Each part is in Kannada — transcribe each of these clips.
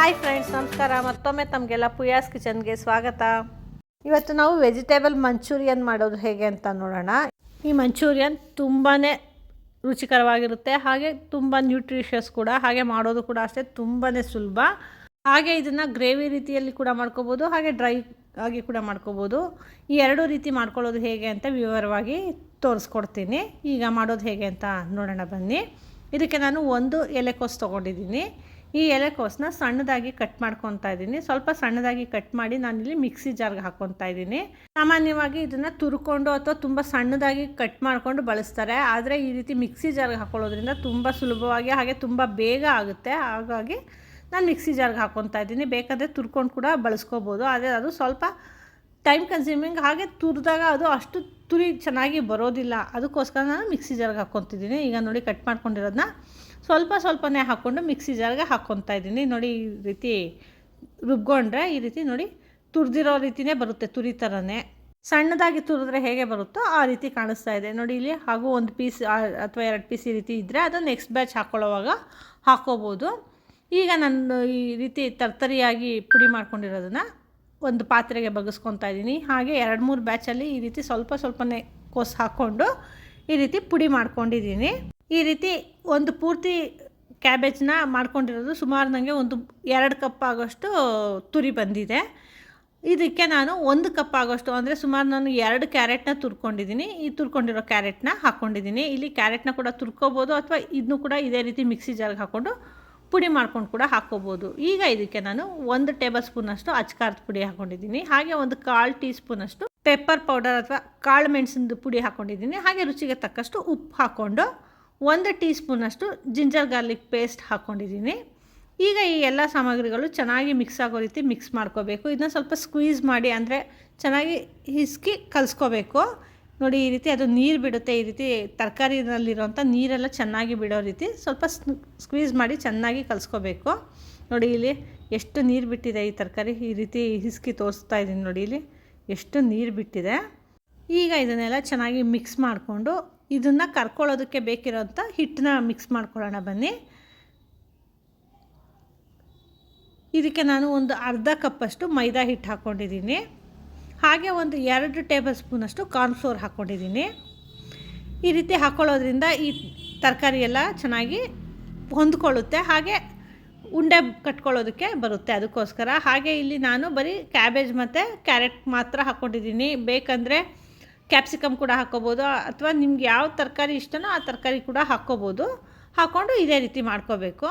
ಹಾಯ್ ಫ್ರೆಂಡ್ಸ್, ನಮಸ್ಕಾರ. ಮತ್ತೊಮ್ಮೆ ತಮಗೆಲ್ಲ ಪುಯಾಸ್ ಕಿಚನ್ಗೆ ಸ್ವಾಗತ. ಇವತ್ತು ನಾವು ವೆಜಿಟೇಬಲ್ ಮಂಚೂರಿಯನ್ ಮಾಡೋದು ಹೇಗೆ ಅಂತ ನೋಡೋಣ. ಈ ಮಂಚೂರಿಯನ್ ತುಂಬಾ ರುಚಿಕರವಾಗಿರುತ್ತೆ, ಹಾಗೆ ತುಂಬ ನ್ಯೂಟ್ರಿಷಿಯಸ್ ಕೂಡ. ಹಾಗೆ ಮಾಡೋದು ಕೂಡ ಅಷ್ಟೇ ತುಂಬಾ ಸುಲಭ. ಹಾಗೆ ಇದನ್ನು ಗ್ರೇವಿ ರೀತಿಯಲ್ಲಿ ಕೂಡ ಮಾಡ್ಕೋಬೋದು, ಹಾಗೆ ಡ್ರೈ ಆಗಿ ಕೂಡ ಮಾಡ್ಕೋಬೋದು. ಈ ಎರಡೂ ರೀತಿ ಮಾಡ್ಕೊಳ್ಳೋದು ಹೇಗೆ ಅಂತ ವಿವರವಾಗಿ ತೋರಿಸ್ಕೊಡ್ತೀನಿ. ಈಗ ಮಾಡೋದು ಹೇಗೆ ಅಂತ ನೋಡೋಣ ಬನ್ನಿ. ಇದಕ್ಕೆ ನಾನು ಒಂದು ಎಲೆಕೋಸು ತೊಗೊಂಡಿದ್ದೀನಿ. ಈ ಎಲೆಕೋಸನ್ನ ಸಣ್ಣದಾಗಿ ಕಟ್ ಮಾಡ್ಕೊತಾ ಇದ್ದೀನಿ. ಸ್ವಲ್ಪ ಸಣ್ಣದಾಗಿ ಕಟ್ ಮಾಡಿ ನಾನಿಲ್ಲಿ ಮಿಕ್ಸಿ ಜಾರ್ಗೆ ಹಾಕ್ಕೊತಾ ಇದ್ದೀನಿ. ಸಾಮಾನ್ಯವಾಗಿ ಇದನ್ನು ತುರ್ಕೊಂಡು ಅಥವಾ ತುಂಬ ಸಣ್ಣದಾಗಿ ಕಟ್ ಮಾಡಿಕೊಂಡು ಬಳಸ್ತಾರೆ. ಆದರೆ ಈ ರೀತಿ ಮಿಕ್ಸಿ ಜಾರ್ಗೆ ಹಾಕ್ಕೊಳ್ಳೋದ್ರಿಂದ ತುಂಬ ಸುಲಭವಾಗಿ ಹಾಗೆ ತುಂಬ ಬೇಗ ಆಗುತ್ತೆ. ಹಾಗಾಗಿ ನಾನು ಮಿಕ್ಸಿ ಜಾರ್ಗೆ ಹಾಕ್ಕೊತಾ ಇದ್ದೀನಿ. ಬೇಕಾದರೆ ತುರ್ಕೊಂಡು ಕೂಡ ಬಳಸ್ಕೋಬೋದು, ಆದರೆ ಅದು ಸ್ವಲ್ಪ ಟೈಮ್ ಕನ್ಸ್ಯೂಮಿಂಗ್. ಹಾಗೆ ತುರಿದಾಗ ಅದು ಅಷ್ಟು ತುರಿ ಚೆನ್ನಾಗಿ ಬರೋದಿಲ್ಲ. ಅದಕ್ಕೋಸ್ಕರ ನಾನು ಮಿಕ್ಸಿ ಜಾರ್ಗೆ ಹಾಕ್ಕೊತಿದ್ದೀನಿ. ಈಗ ನೋಡಿ, ಕಟ್ ಮಾಡ್ಕೊಂಡಿರೋದನ್ನ ಸ್ವಲ್ಪನೇ ಹಾಕ್ಕೊಂಡು ಮಿಕ್ಸಿ ಜಾರ್ಗೆ ಹಾಕ್ಕೊತಾ ಇದ್ದೀನಿ. ನೋಡಿ, ಈ ರೀತಿ ರುಬ್ಕೊಂಡ್ರೆ ಈ ರೀತಿ ನೋಡಿ ತುರಿದಿರೋ ರೀತಿಯೇ ಬರುತ್ತೆ, ತುರಿ ಥರನೇ. ಸಣ್ಣದಾಗಿ ತುರಿದ್ರೆ ಹೇಗೆ ಬರುತ್ತೋ ಆ ರೀತಿ ಕಾಣಿಸ್ತಾ ಇದೆ ನೋಡಿ ಇಲ್ಲಿ. ಹಾಗೂ ಒಂದು ಪೀಸ್ ಅಥವಾ 2 ಪೀಸ್ ಈ ರೀತಿ ಇದ್ದರೆ ಅದನ್ನು ನೆಕ್ಸ್ಟ್ ಬ್ಯಾಚ್ ಹಾಕ್ಕೊಳ್ಳೋವಾಗ ಹಾಕ್ಕೋಬೋದು. ಈಗ ನಾನು ಈ ರೀತಿ ತರ್ತರಿಯಾಗಿ ಪುಡಿ ಮಾಡ್ಕೊಂಡಿರೋದನ್ನು ಒಂದು ಪಾತ್ರೆಗೆ ಬಗ್ಗಿಸ್ಕೊತಾ ಇದ್ದೀನಿ. ಹಾಗೆ 2-3 ಬ್ಯಾಚಲ್ಲಿ ಈ ರೀತಿ ಸ್ವಲ್ಪನೇ ಕೋಸು ಹಾಕ್ಕೊಂಡು ಈ ರೀತಿ ಪುಡಿ ಮಾಡ್ಕೊಂಡಿದ್ದೀನಿ. ಈ ರೀತಿ ಒಂದು ಪೂರ್ತಿ ಕ್ಯಾಬೇಜ್ನ ಮಾಡ್ಕೊಂಡಿರೋದು ಸುಮಾರು ನನಗೆ ಒಂದು 2 ಕಪ್ ಆಗೋಷ್ಟು ತುರಿ ಬಂದಿದೆ. ಇದಕ್ಕೆ ನಾನು 1 ಕಪ್ ಆಗೋಷ್ಟು, ಅಂದರೆ ಸುಮಾರು ನಾನು 2 ಕ್ಯಾರೆಟ್ನ ತುರ್ಕೊಂಡಿದ್ದೀನಿ. ಈ ತುರ್ಕೊಂಡಿರೋ ಕ್ಯಾರೆಟ್ನ ಹಾಕ್ಕೊಂಡಿದ್ದೀನಿ. ಇಲ್ಲಿ ಕ್ಯಾರೆಟ್ನ ಕೂಡ ತುರ್ಕೋಬೋದು, ಅಥವಾ ಇದನ್ನು ಕೂಡ ಇದೇ ರೀತಿ ಮಿಕ್ಸಿ ಜಾರ್ಗೆ ಹಾಕ್ಕೊಂಡು ಪುಡಿ ಮಾಡ್ಕೊಂಡು ಕೂಡ ಹಾಕ್ಕೋಬೋದು. ಈಗ ಇದಕ್ಕೆ ನಾನು 1 ಟೇಬಲ್ ಸ್ಪೂನಷ್ಟು ಅಚ್ಕಾರದ ಪುಡಿ ಹಾಕ್ಕೊಂಡಿದ್ದೀನಿ. ಹಾಗೆ ಒಂದು 1/4 ಟೀ ಸ್ಪೂನಷ್ಟು ಪೆಪ್ಪರ್ ಪೌಡರ್ ಅಥವಾ ಕಾಳು ಮೆಣಸಿನದು ಪುಡಿ ಹಾಕ್ಕೊಂಡಿದ್ದೀನಿ. ಹಾಗೆ ರುಚಿಗೆ ತಕ್ಕಷ್ಟು ಉಪ್ಪು ಹಾಕ್ಕೊಂಡು 1 ಟೀ ಸ್ಪೂನಷ್ಟು ಜಿಂಜರ್ ಗಾರ್ಲಿಕ್ ಪೇಸ್ಟ್ ಹಾಕ್ಕೊಂಡಿದ್ದೀನಿ. ಈಗ ಈ ಎಲ್ಲ ಸಾಮಗ್ರಿಗಳು ಚೆನ್ನಾಗಿ ಮಿಕ್ಸ್ ಆಗೋ ರೀತಿ ಮಿಕ್ಸ್ ಮಾಡ್ಕೋಬೇಕು. ಇದನ್ನ ಸ್ವಲ್ಪ ಸ್ಕ್ವೀಸ್ ಮಾಡಿ, ಅಂದರೆ ಚೆನ್ನಾಗಿ ಹಿಸ್ಕಿ ಕಲಿಸ್ಕೋಬೇಕು. ನೋಡಿ, ಈ ರೀತಿ ಅದು ನೀರು ಬಿಡುತ್ತೆ. ಈ ರೀತಿ ತರಕಾರಿನಲ್ಲಿರೋಂಥ ನೀರೆಲ್ಲ ಚೆನ್ನಾಗಿ ಬಿಡೋ ರೀತಿ ಸ್ವಲ್ಪ ಸ್ಕ್ವೀಸ್ ಮಾಡಿ ಚೆನ್ನಾಗಿ ಕಲಿಸ್ಕೋಬೇಕು. ನೋಡಿ, ಇಲ್ಲಿ ಎಷ್ಟು ನೀರು ಬಿಟ್ಟಿದೆ ಈ ತರಕಾರಿ. ಈ ರೀತಿ ಹಿಸ್ಕಿ ತೋರಿಸ್ತಾ ಇದ್ದೀನಿ ನೋಡಿ, ಇಲ್ಲಿ ಎಷ್ಟು ನೀರು ಬಿಟ್ಟಿದೆ. ಈಗ ಇದನ್ನೆಲ್ಲ ಚೆನ್ನಾಗಿ ಮಿಕ್ಸ್ ಮಾಡಿಕೊಂಡು ಇದನ್ನು ಕರ್ಕೊಳ್ಳೋದಕ್ಕೆ ಬೇಕಿರೋಂಥ ಹಿಟ್ಟನ್ನ ಮಿಕ್ಸ್ ಮಾಡ್ಕೊಳ್ಳೋಣ ಬನ್ನಿ. ಇದಕ್ಕೆ ನಾನು ಒಂದು ಅರ್ಧ ಕಪ್ಪಷ್ಟು ಮೈದಾ ಹಿಟ್ಟು ಹಾಕ್ಕೊಂಡಿದ್ದೀನಿ. ಹಾಗೆ ಒಂದು 2 ಟೇಬಲ್ ಸ್ಪೂನಷ್ಟು ಕಾರ್ನ್ಫ್ಲೋರ್ ಹಾಕ್ಕೊಂಡಿದ್ದೀನಿ. ಈ ರೀತಿ ಹಾಕ್ಕೊಳ್ಳೋದ್ರಿಂದ ಈ ತರಕಾರಿ ಎಲ್ಲ ಚೆನ್ನಾಗಿ ಹೊಂದ್ಕೊಳ್ಳುತ್ತೆ, ಹಾಗೆ ಉಂಡೆ ಕಟ್ಕೊಳ್ಳೋದಕ್ಕೆ ಬರುತ್ತೆ. ಅದಕ್ಕೋಸ್ಕರ ಹಾಗೆ ಇಲ್ಲಿ ನಾನು ಬರೀ ಕ್ಯಾಬೇಜ್ ಮತ್ತು ಕ್ಯಾರೆಟ್ ಮಾತ್ರ ಹಾಕ್ಕೊಂಡಿದ್ದೀನಿ. ಬೇಕಂದರೆ ಕ್ಯಾಪ್ಸಿಕಮ್ ಕೂಡ ಹಾಕ್ಕೋಬೋದು, ಅಥವಾ ನಿಮ್ಗೆ ಯಾವ ತರಕಾರಿ ಇಷ್ಟನೋ ಆ ತರಕಾರಿ ಕೂಡ ಹಾಕ್ಕೋಬೋದು. ಹಾಕ್ಕೊಂಡು ಇದೇ ರೀತಿ ಮಾಡ್ಕೋಬೇಕು.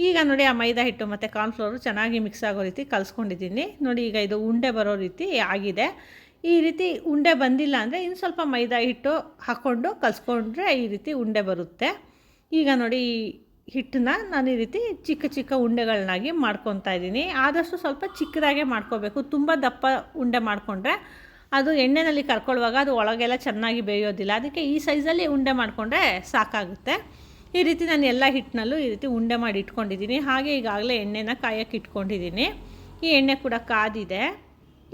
ಈಗ ನೋಡಿ, ಆ ಮೈದಾ ಹಿಟ್ಟು ಮತ್ತು ಕಾರ್ನ್ಫ್ಲೋರು ಚೆನ್ನಾಗಿ ಮಿಕ್ಸ್ ಆಗೋ ರೀತಿ ಕಲಿಸ್ಕೊಂಡಿದ್ದೀನಿ. ನೋಡಿ, ಈಗ ಇದು ಉಂಡೆ ಬರೋ ರೀತಿ ಆಗಿದೆ. ಈ ರೀತಿ ಉಂಡೆ ಬಂದಿಲ್ಲ ಅಂದರೆ ಇನ್ನು ಸ್ವಲ್ಪ ಮೈದಾ ಹಿಟ್ಟು ಹಾಕ್ಕೊಂಡು ಕಲಿಸ್ಕೊಂಡ್ರೆ ಈ ರೀತಿ ಉಂಡೆ ಬರುತ್ತೆ. ಈಗ ನೋಡಿ, ಈ ಹಿಟ್ಟನ್ನ ನಾನು ಈ ರೀತಿ ಚಿಕ್ಕ ಉಂಡೆಗಳನ್ನಾಗಿ ಮಾಡ್ಕೊತಾ ಇದ್ದೀನಿ. ಆದಷ್ಟು ಸ್ವಲ್ಪ ಚಿಕ್ಕದಾಗೆ ಮಾಡ್ಕೋಬೇಕು. ತುಂಬ ದಪ್ಪ ಉಂಡೆ ಮಾಡಿಕೊಂಡ್ರೆ ಅದು ಎಣ್ಣೆಯಲ್ಲಿ ಕರ್ಕೊಳ್ಳುವಾಗ ಅದು ಒಳಗೆಲ್ಲ ಚೆನ್ನಾಗಿ ಬೇಯೋದಿಲ್ಲ. ಅದಕ್ಕೆ ಈ ಸೈಜಲ್ಲಿ ಉಂಡೆ ಮಾಡಿಕೊಂಡ್ರೆ ಸಾಕಾಗುತ್ತೆ. ಈ ರೀತಿ ನಾನು ಎಲ್ಲ ಹಿಟ್ಟಿನಲ್ಲೂ ಈ ರೀತಿ ಉಂಡೆ ಮಾಡಿ ಇಟ್ಕೊಂಡಿದ್ದೀನಿ. ಹಾಗೆ ಈಗಾಗಲೇ ಎಣ್ಣೆನ ಕಾಯಕ್ಕೆ ಇಟ್ಕೊಂಡಿದ್ದೀನಿ. ಈ ಎಣ್ಣೆ ಕೂಡ ಕಾದಿದೆ.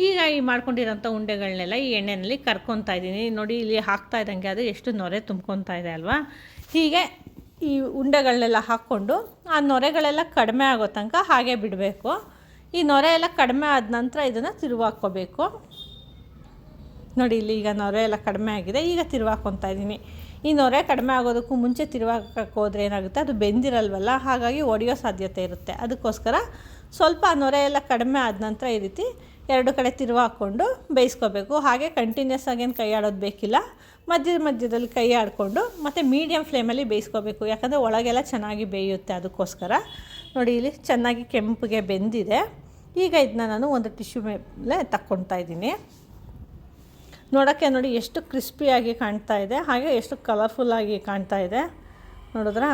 ಈಗ ಈ ಮಾಡ್ಕೊಂಡಿರೋಂಥ ಉಂಡೆಗಳನ್ನೆಲ್ಲ ಈ ಎಣ್ಣೆಯಲ್ಲಿ ಕರ್ಕೊತಾ ಇದ್ದೀನಿ. ನೋಡಿ, ಇಲ್ಲಿ ಹಾಕ್ತಾ ಇದ್ದಂಗೆ ಅದು ಎಷ್ಟು ನೊರೆ ತುಂಬ್ಕೊತಾ ಇದೆ ಅಲ್ವಾ. ಹೀಗೆ ಈ ಉಂಡೆಗಳನ್ನೆಲ್ಲ ಹಾಕ್ಕೊಂಡು ಆ ನೊರೆಗಳೆಲ್ಲ ಕಡಿಮೆ ಆಗೋ ತನಕ ಹಾಗೆ ಬಿಡಬೇಕು. ಈ ನೊರೆ ಎಲ್ಲ ಕಡಿಮೆ ಆದ ನಂತರ ಇದನ್ನು ತಿರುವಾಕ್ಕೋಬೇಕು. ನೋಡಿ, ಇಲ್ಲಿ ಈಗ ನೊರೆ ಎಲ್ಲ ಕಡಿಮೆ ಆಗಿದೆ. ಈಗ ತಿರುವಾಕೊತಾ ಇದ್ದೀನಿ. ಈ ನೊರೆ ಕಡಿಮೆ ಆಗೋದಕ್ಕೂ ಮುಂಚೆ ತಿರುವಾಕಕ್ಕೆ ಹೋದರೆ ಏನಾಗುತ್ತೆ, ಅದು ಬೆಂದಿರಲ್ವಲ್ಲ, ಹಾಗಾಗಿ ಒಡೆಯೋ ಸಾಧ್ಯತೆ ಇರುತ್ತೆ. ಅದಕ್ಕೋಸ್ಕರ ಸ್ವಲ್ಪ ಆ ನೊರೆ ಎಲ್ಲ ಕಡಿಮೆ ಆದ ನಂತರ ಈ ರೀತಿ 2 ಕಡೆ ತಿರುವಾಕೊಂಡು ಬೇಯಿಸ್ಕೋಬೇಕು. ಹಾಗೆ ಕಂಟಿನ್ಯೂಸ್ ಆಗೇನು ಕೈ ಆಡೋದು ಬೇಕಿಲ್ಲ. ಮಧ್ಯದಲ್ಲಿ ಕೈ ಆಡಿಕೊಂಡು ಮತ್ತು ಮೀಡಿಯಮ್ ಫ್ಲೇಮಲ್ಲಿ ಬೇಯಿಸ್ಕೋಬೇಕು. ಯಾಕಂದರೆ ಒಳಗೆಲ್ಲ ಚೆನ್ನಾಗಿ ಬೇಯುತ್ತೆ. ಅದಕ್ಕೋಸ್ಕರ ನೋಡಿ, ಇಲ್ಲಿ ಚೆನ್ನಾಗಿ ಕೆಂಪಿಗೆ ಬೆಂದಿದೆ. ಈಗ ಇದನ್ನ ನಾನು ಒಂದು ಟಿಶ್ಯೂ ಮೇಲೆ ತಕ್ಕೊತಾ ಇದ್ದೀನಿ. ನೋಡೋಕ್ಕೆ ನೋಡಿ ಎಷ್ಟು ಕ್ರಿಸ್ಪಿಯಾಗಿ ಕಾಣ್ತಾ ಇದೆ, ಹಾಗೆ ಎಷ್ಟು ಕಲರ್ಫುಲ್ಲಾಗಿ ಕಾಣ್ತಾ ಇದೆ. ನೋಡಿದ್ರಾ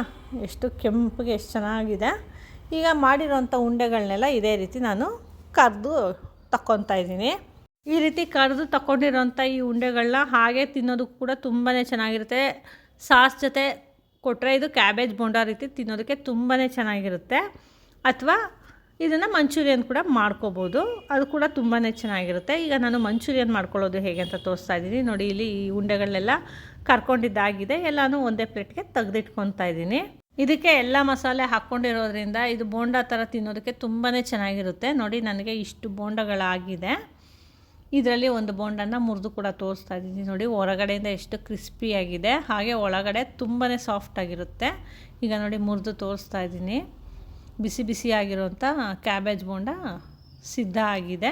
ಎಷ್ಟು ಕೆಂಪಿಗೆ ಎಷ್ಟು ಚೆನ್ನಾಗಿದೆ. ಈಗ ಮಾಡಿರೋಂಥ ಉಂಡೆಗಳನ್ನೆಲ್ಲ ಇದೇ ರೀತಿ ನಾನು ಕರೆದು ತಕ್ಕೊತಾ ಇದ್ದೀನಿ. ಈ ರೀತಿ ಕರೆದು ತಗೊಂಡಿರೋಂಥ ಈ ಉಂಡೆಗಳನ್ನ ಹಾಗೆ ತಿನ್ನೋದಕ್ಕೂ ಕೂಡ ತುಂಬಾ ಚೆನ್ನಾಗಿರುತ್ತೆ. ಸಾಸ್ ಜೊತೆ ಕೊಟ್ಟರೆ ಇದು ಕ್ಯಾಬೇಜ್ ಬೋಂಡಾ ರೀತಿ ತಿನ್ನೋದಕ್ಕೆ ತುಂಬಾ ಚೆನ್ನಾಗಿರುತ್ತೆ. ಅಥವಾ ಇದನ್ನು ಮಂಚೂರಿಯನ್ ಕೂಡ ಮಾಡ್ಕೋಬೋದು, ಅದು ಕೂಡ ತುಂಬಾ ಚೆನ್ನಾಗಿರುತ್ತೆ. ಈಗ ನಾನು ಮಂಚೂರಿಯನ್ ಮಾಡ್ಕೊಳ್ಳೋದು ಹೇಗೆ ಅಂತ ತೋರಿಸ್ತಾ ಇದ್ದೀನಿ ನೋಡಿ. ಇಲ್ಲಿ ಈ ಉಂಡೆಗಳನ್ನೆಲ್ಲ ಕರ್ಕೊಂಡಿದ್ದಾಗಿದೆ, ಎಲ್ಲನೂ ಒಂದೇ ಪ್ಲೇಟ್ಗೆ ತೆಗೆದಿಟ್ಕೊತಾ ಇದ್ದೀನಿ. ಇದಕ್ಕೆ ಎಲ್ಲ ಮಸಾಲೆ ಹಾಕ್ಕೊಂಡಿರೋದ್ರಿಂದ ಇದು ಬೋಂಡ ಥರ ತಿನ್ನೋದಕ್ಕೆ ತುಂಬಾ ಚೆನ್ನಾಗಿರುತ್ತೆ. ನೋಡಿ ನನಗೆ ಇಷ್ಟು ಬೋಂಡಗಳಾಗಿದೆ. ಇದರಲ್ಲಿ ಒಂದು ಬೋಂಡನ ಮುರಿದು ಕೂಡ ತೋರಿಸ್ತಾ ಇದ್ದೀನಿ. ನೋಡಿ ಹೊರಗಡೆಯಿಂದ ಎಷ್ಟು ಕ್ರಿಸ್ಪಿಯಾಗಿದೆ, ಹಾಗೆ ಒಳಗಡೆ ತುಂಬಾ ಸಾಫ್ಟಾಗಿರುತ್ತೆ. ಈಗ ನೋಡಿ ಮುರಿದು ತೋರಿಸ್ತಾ ಇದ್ದೀನಿ. ಬಿಸಿ ಬಿಸಿಯಾಗಿರೋಂಥ ಕ್ಯಾಬೇಜ್ ಬೋಂಡ ಸಿದ್ಧ ಆಗಿದೆ.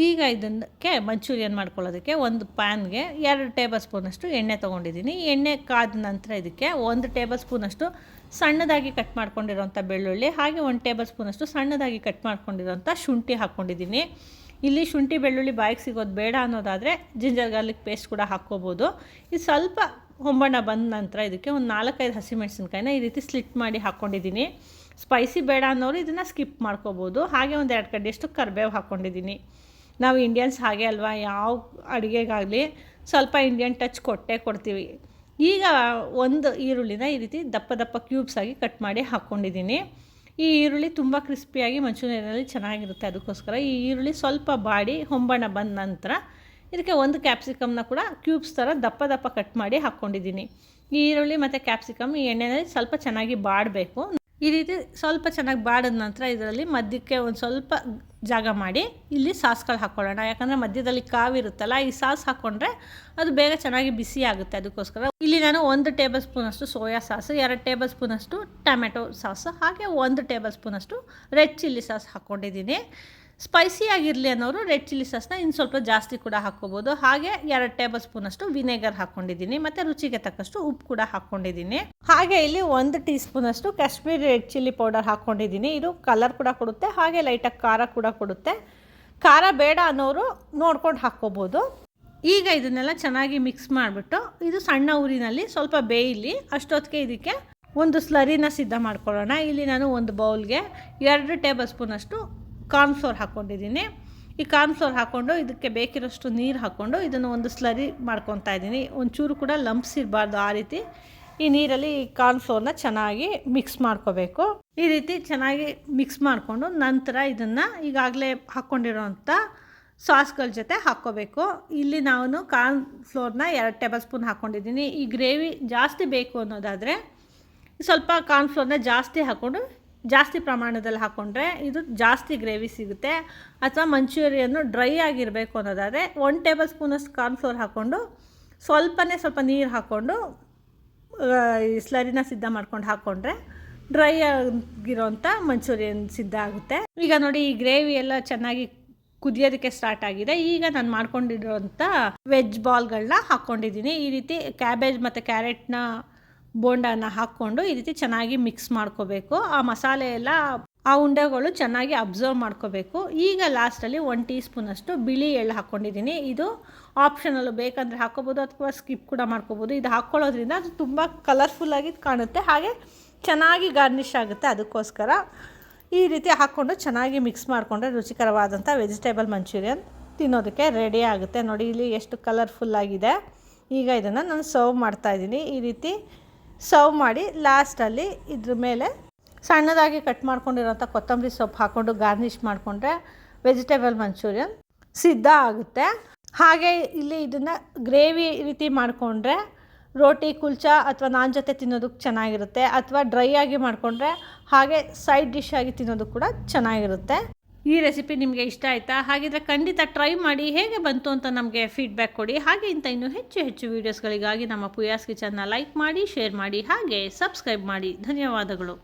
ಈಗ ಇದಕ್ಕೆ ಮಂಚೂರಿಯನ್ ಮಾಡ್ಕೊಳ್ಳೋದಕ್ಕೆ ಒಂದು ಪ್ಯಾನ್ಗೆ 2 ಟೇಬಲ್ ಸ್ಪೂನಷ್ಟು ಎಣ್ಣೆ ತೊಗೊಂಡಿದ್ದೀನಿ. ಎಣ್ಣೆ ಕಾದ ನಂತರ ಇದಕ್ಕೆ 1 ಟೇಬಲ್ ಸ್ಪೂನಷ್ಟು ಸಣ್ಣದಾಗಿ ಕಟ್ ಮಾಡ್ಕೊಂಡಿರೋಂಥ ಬೆಳ್ಳುಳ್ಳಿ, ಹಾಗೆ 1 ಟೇಬಲ್ ಸ್ಪೂನಷ್ಟು ಸಣ್ಣದಾಗಿ ಕಟ್ ಮಾಡ್ಕೊಂಡಿರೋಂಥ ಶುಂಠಿ ಹಾಕ್ಕೊಂಡಿದ್ದೀನಿ. ಇಲ್ಲಿ ಶುಂಠಿ ಬೆಳ್ಳುಳ್ಳಿ ಬಾಯಿಗೆ ಸಿಗೋದು ಬೇಡ ಅನ್ನೋದಾದರೆ ಜಿಂಜರ್ ಗಾರ್ಲಿಕ್ ಪೇಸ್ಟ್ ಕೂಡ ಹಾಕ್ಕೋಬೋದು. ಇದು ಸ್ವಲ್ಪ ಹೊಂಬಣ್ಣ ಬಂದ ನಂತರ ಇದಕ್ಕೆ ಒಂದು 4-5 ಹಸಿಮೆಣಸಿನ್ಕಾಯಿನ ಈ ರೀತಿ ಸ್ಲಿಟ್ ಮಾಡಿ ಹಾಕ್ಕೊಂಡಿದ್ದೀನಿ. ಸ್ಪೈಸಿ ಬೇಡ ಅನ್ನೋರು ಇದನ್ನು ಸ್ಕಿಪ್ ಮಾಡ್ಕೋಬೋದು. ಹಾಗೆ ಒಂದು 2 ಕಡ್ಡಿಯಷ್ಟು ಕರಿಬೇವು ಹಾಕ್ಕೊಂಡಿದ್ದೀನಿ. ನಾವು ಇಂಡಿಯನ್ಸ್ ಹಾಗೆ ಅಲ್ವಾ, ಯಾವ ಅಡುಗೆಗಾಗಲಿ ಸ್ವಲ್ಪ ಇಂಡಿಯನ್ ಟಚ್ ಕೊಡ್ತೀವಿ. ಈಗ ಒಂದು ಈರುಳ್ಳಿನ ಈ ರೀತಿ ದಪ್ಪ ದಪ್ಪ ಕ್ಯೂಬ್ಸ್ ಆಗಿ ಕಟ್ ಮಾಡಿ ಹಾಕ್ಕೊಂಡಿದ್ದೀನಿ. ಈ ಈರುಳ್ಳಿ ತುಂಬ ಕ್ರಿಸ್ಪಿಯಾಗಿ ಮಂಚೂರಿಯನಲ್ಲಿ ಚೆನ್ನಾಗಿರುತ್ತೆ. ಅದಕ್ಕೋಸ್ಕರ ಈ ಈರುಳ್ಳಿ ಸ್ವಲ್ಪ ಬಾಡಿ ಹೊಂಬಣ್ಣ ಬಂದ ನಂತರ ಇದಕ್ಕೆ ಒಂದು ಕ್ಯಾಪ್ಸಿಕಮ್ನ ಕೂಡ ಕ್ಯೂಬ್ಸ್ ಥರ ದಪ್ಪ ದಪ್ಪ ಕಟ್ ಮಾಡಿ ಹಾಕ್ಕೊಂಡಿದ್ದೀನಿ. ಈ ಈರುಳ್ಳಿ ಮತ್ತು ಕ್ಯಾಪ್ಸಿಕಮ್ ಈ ಎಣ್ಣೆಯಲ್ಲಿ ಸ್ವಲ್ಪ ಚೆನ್ನಾಗಿ ಬಾಡಬೇಕು. ಈ ರೀತಿ ಸ್ವಲ್ಪ ಚೆನ್ನಾಗಿ ಬಾಡಿದ ನಂತರ ಇದರಲ್ಲಿ ಮಧ್ಯಕ್ಕೆ ಒಂದು ಸ್ವಲ್ಪ ಜಾಗ ಮಾಡಿ ಇಲ್ಲಿ ಸಾಸ್ಗಳು ಹಾಕ್ಕೊಳ್ಳೋಣ. ಯಾಕಂದರೆ ಮಧ್ಯದಲ್ಲಿ ಕಾವಿರುತ್ತಲ್ಲ, ಈ ಸಾಸ್ ಹಾಕ್ಕೊಂಡ್ರೆ ಅದು ಬೇಗ ಚೆನ್ನಾಗಿ ಬಿಸಿ ಆಗುತ್ತೆ. ಅದಕ್ಕೋಸ್ಕರ ಇಲ್ಲಿ ನಾನು 1 ಟೇಬಲ್ ಸ್ಪೂನಷ್ಟು ಸೋಯಾ ಸಾಸು, 2 ಟೇಬಲ್ ಸ್ಪೂನಷ್ಟು ಟೊಮೆಟೊ ಸಾಸು, ಹಾಗೆ 1 ಟೇಬಲ್ ಸ್ಪೂನಷ್ಟು ರೆಡ್ ಚಿಲ್ಲಿ ಸಾಸ್ ಹಾಕ್ಕೊಂಡಿದ್ದೀನಿ. ಸ್ಪೈಸಿಯಾಗಿರಲಿ ಅನ್ನೋರು ರೆಡ್ ಚಿಲ್ಲಿ ಸಾಸ್ನ ಇನ್ನು ಸ್ವಲ್ಪ ಜಾಸ್ತಿ ಕೂಡ ಹಾಕ್ಕೋಬೋದು. ಹಾಗೆ 2 ಟೇಬಲ್ ಸ್ಪೂನಷ್ಟು ವಿನೆಗರ್ ಹಾಕ್ಕೊಂಡಿದ್ದೀನಿ ಮತ್ತು ರುಚಿಗೆ ತಕ್ಕಷ್ಟು ಉಪ್ಪು ಕೂಡ ಹಾಕ್ಕೊಂಡಿದ್ದೀನಿ. ಹಾಗೆ ಇಲ್ಲಿ 1 ಟೀ ಸ್ಪೂನಷ್ಟು ಕಾಶ್ಮೀರಿ ರೆಡ್ ಚಿಲ್ಲಿ ಪೌಡರ್ ಹಾಕ್ಕೊಂಡಿದ್ದೀನಿ. ಇದು ಕಲರ್ ಕೂಡ ಕೊಡುತ್ತೆ, ಹಾಗೆ ಲೈಟಾಗಿ ಖಾರ ಕೂಡ ಕೊಡುತ್ತೆ. ಖಾರ ಬೇಡ ಅನ್ನೋರು ನೋಡ್ಕೊಂಡು ಹಾಕ್ಕೋಬೋದು. ಈಗ ಇದನ್ನೆಲ್ಲ ಚೆನ್ನಾಗಿ ಮಿಕ್ಸ್ ಮಾಡಿಬಿಟ್ಟು ಇದು ಸಣ್ಣ ಊರಿನಲ್ಲಿ ಸ್ವಲ್ಪ ಬೇಯಲಿ. ಅಷ್ಟೊತ್ತಿಗೆ ಇದಕ್ಕೆ ಒಂದು ಸ್ಲರಿನ ಸಿದ್ಧ ಮಾಡ್ಕೊಳ್ಳೋಣ. ಇಲ್ಲಿ ನಾನು ಒಂದು ಬೌಲ್ಗೆ 2 ಟೇಬಲ್ ಸ್ಪೂನಷ್ಟು ಕಾರ್ನ್ಫ್ಲೋರ್ ಹಾಕ್ಕೊಂಡಿದ್ದೀನಿ. ಈ ಕಾರ್ನ್ಫ್ಲೋರ್ ಹಾಕ್ಕೊಂಡು ಇದಕ್ಕೆ ಬೇಕಿರೋಷ್ಟು ನೀರು ಹಾಕ್ಕೊಂಡು ಇದನ್ನು ಒಂದು ಸ್ಲರಿ ಮಾಡ್ಕೊತಾ ಇದ್ದೀನಿ. ಒಂಚೂರು ಕೂಡ ಲಂಪ್ಸ್ ಇರಬಾರ್ದು. ಆ ರೀತಿ ಈ ನೀರಲ್ಲಿ ಈ ಕಾರ್ನ್ಫ್ಲೋರ್ನ ಚೆನ್ನಾಗಿ ಮಿಕ್ಸ್ ಮಾಡ್ಕೋಬೇಕು. ಈ ರೀತಿ ಚೆನ್ನಾಗಿ ಮಿಕ್ಸ್ ಮಾಡಿಕೊಂಡು ನಂತರ ಇದನ್ನು ಈಗಾಗಲೇ ಹಾಕ್ಕೊಂಡಿರೋಂಥ ಸಾಸ್ಗಳ ಜೊತೆ ಹಾಕ್ಕೋಬೇಕು. ಇಲ್ಲಿ ನಾನು ಕಾರ್ನ್ಫ್ಲೋರ್ನ 2 ಟೇಬಲ್ ಸ್ಪೂನ್ ಹಾಕ್ಕೊಂಡಿದ್ದೀನಿ. ಈ ಗ್ರೇವಿ ಜಾಸ್ತಿ ಬೇಕು ಅನ್ನೋದಾದರೆ ಸ್ವಲ್ಪ ಕಾರ್ನ್ಫ್ಲೋರ್ನ ಜಾಸ್ತಿ ಹಾಕ್ಕೊಂಡು ಜಾಸ್ತಿ ಪ್ರಮಾಣದಲ್ಲಿ ಹಾಕ್ಕೊಂಡ್ರೆ ಇದು ಜಾಸ್ತಿ ಗ್ರೇವಿ ಸಿಗುತ್ತೆ. ಅಥವಾ ಮಂಚೂರಿಯನ್ನು ಡ್ರೈ ಆಗಿರಬೇಕು ಅನ್ನೋದಾದರೆ 1 ಟೇಬಲ್ ಸ್ಪೂನಷ್ಟು ಕಾರ್ನ್ಫ್ಲೋರ್ ಹಾಕ್ಕೊಂಡು ಸ್ವಲ್ಪ ನೀರು ಹಾಕ್ಕೊಂಡು ಈ ಸ್ಲರಿನ ಸಿದ್ಧ ಮಾಡ್ಕೊಂಡು ಹಾಕ್ಕೊಂಡ್ರೆ ಡ್ರೈ ಆಗಿರೋಂಥ ಮಂಚೂರಿಯನ್ ಸಿದ್ಧ ಆಗುತ್ತೆ. ಈಗ ನೋಡಿ ಈ ಗ್ರೇವಿ ಎಲ್ಲ ಚೆನ್ನಾಗಿ ಕುದಿಯೋದಕ್ಕೆ ಸ್ಟಾರ್ಟ್ ಆಗಿದೆ. ಈಗ ನಾನು ಮಾಡ್ಕೊಂಡಿರೋಂಥ ವೆಜ್ ಬಾಲ್ಗಳನ್ನ ಹಾಕ್ಕೊಂಡಿದ್ದೀನಿ. ಈ ರೀತಿ ಕ್ಯಾಬೇಜ್ ಮತ್ತು ಕ್ಯಾರೆಟ್ನ ಬೋಂಡನ ಹಾಕ್ಕೊಂಡು ಈ ರೀತಿ ಚೆನ್ನಾಗಿ ಮಿಕ್ಸ್ ಮಾಡ್ಕೋಬೇಕು. ಆ ಮಸಾಲೆ ಎಲ್ಲ ಆ ಉಂಡೆಗಳು ಚೆನ್ನಾಗಿ ಅಬ್ಸರ್ವ್ ಮಾಡ್ಕೋಬೇಕು. ಈಗ ಲಾಸ್ಟಲ್ಲಿ 1 ಟೀ ಸ್ಪೂನಷ್ಟು ಬಿಳಿ ಎಳ್ಳು ಹಾಕ್ಕೊಂಡಿದ್ದೀನಿ. ಇದು ಆಪ್ಷನಲ್ಲು, ಬೇಕಂದರೆ ಹಾಕ್ಕೋಬೋದು ಅಥವಾ ಸ್ಕಿಪ್ ಕೂಡ ಮಾಡ್ಕೋಬೋದು. ಇದು ಹಾಕ್ಕೊಳ್ಳೋದ್ರಿಂದ ಅದು ತುಂಬ ಕಲರ್ಫುಲ್ಲಾಗಿ ಕಾಣುತ್ತೆ, ಹಾಗೆ ಚೆನ್ನಾಗಿ ಗಾರ್ನಿಷ್ ಆಗುತ್ತೆ. ಅದಕ್ಕೋಸ್ಕರ ಈ ರೀತಿ ಹಾಕ್ಕೊಂಡು ಚೆನ್ನಾಗಿ ಮಿಕ್ಸ್ ಮಾಡಿಕೊಂಡ್ರೆ ರುಚಿಕರವಾದಂಥ ವೆಜಿಟೇಬಲ್ ಮಂಚೂರಿಯನ್ ತಿನ್ನೋದಕ್ಕೆ ರೆಡಿ ಆಗುತ್ತೆ. ನೋಡಿ ಇಲ್ಲಿ ಎಷ್ಟು ಕಲರ್ಫುಲ್ಲಾಗಿದೆ. ಈಗ ಇದನ್ನು ನಾನು ಸರ್ವ್ ಮಾಡ್ತಾಯಿದ್ದೀನಿ. ಈ ರೀತಿ ಸರ್ವ್ ಮಾಡಿ ಲಾಸ್ಟಲ್ಲಿ ಇದ್ರ ಮೇಲೆ ಸಣ್ಣದಾಗಿ ಕಟ್ ಮಾಡ್ಕೊಂಡಿರೋಂಥ ಕೊತ್ತಂಬರಿ ಸೊಪ್ಪು ಹಾಕ್ಕೊಂಡು ಗಾರ್ನಿಷ್ ಮಾಡಿಕೊಂಡ್ರೆ ವೆಜಿಟೇಬಲ್ ಮಂಚೂರಿಯನ್ ಸಿದ್ಧ ಆಗುತ್ತೆ. ಹಾಗೆ ಇಲ್ಲಿ ಇದನ್ನು ಗ್ರೇವಿ ರೀತಿ ಮಾಡಿಕೊಂಡ್ರೆ ರೋಟಿ, ಕುಲ್ಚಾ ಅಥವಾ ನಾನ್ ಜೊತೆ ತಿನ್ನೋದಕ್ಕೆ ಚೆನ್ನಾಗಿರುತ್ತೆ. ಅಥವಾ ಡ್ರೈ ಆಗಿ ಮಾಡಿಕೊಂಡ್ರೆ ಹಾಗೆ ಸೈಡ್ ಡಿಶ್ ಆಗಿ ತಿನ್ನೋದಕ್ಕೆ ಕೂಡ ಚೆನ್ನಾಗಿರುತ್ತೆ. ಈ ರೆಸಿಪಿ ನಿಮಗೆ ಇಷ್ಟ ಆಯಿತಾ? ಹಾಗಿದ್ರೆ ಖಂಡಿತ ಟ್ರೈ ಮಾಡಿ, ಹೇಗೆ ಬಂತು ಅಂತ ನಮಗೆ ಫೀಡ್ಬ್ಯಾಕ್ ಕೊಡಿ. ಹಾಗೆ ಇಂಥ ಇನ್ನೂ ಹೆಚ್ಚು ವೀಡಿಯೋಸ್ಗಳಿಗಾಗಿ ನಮ್ಮ ಪುಯಾಸ್ ಕಿಚನ್ನ ಲೈಕ್ ಮಾಡಿ, ಶೇರ್ ಮಾಡಿ, ಹಾಗೆ ಸಬ್ಸ್ಕ್ರೈಬ್ ಮಾಡಿ. ಧನ್ಯವಾದಗಳು.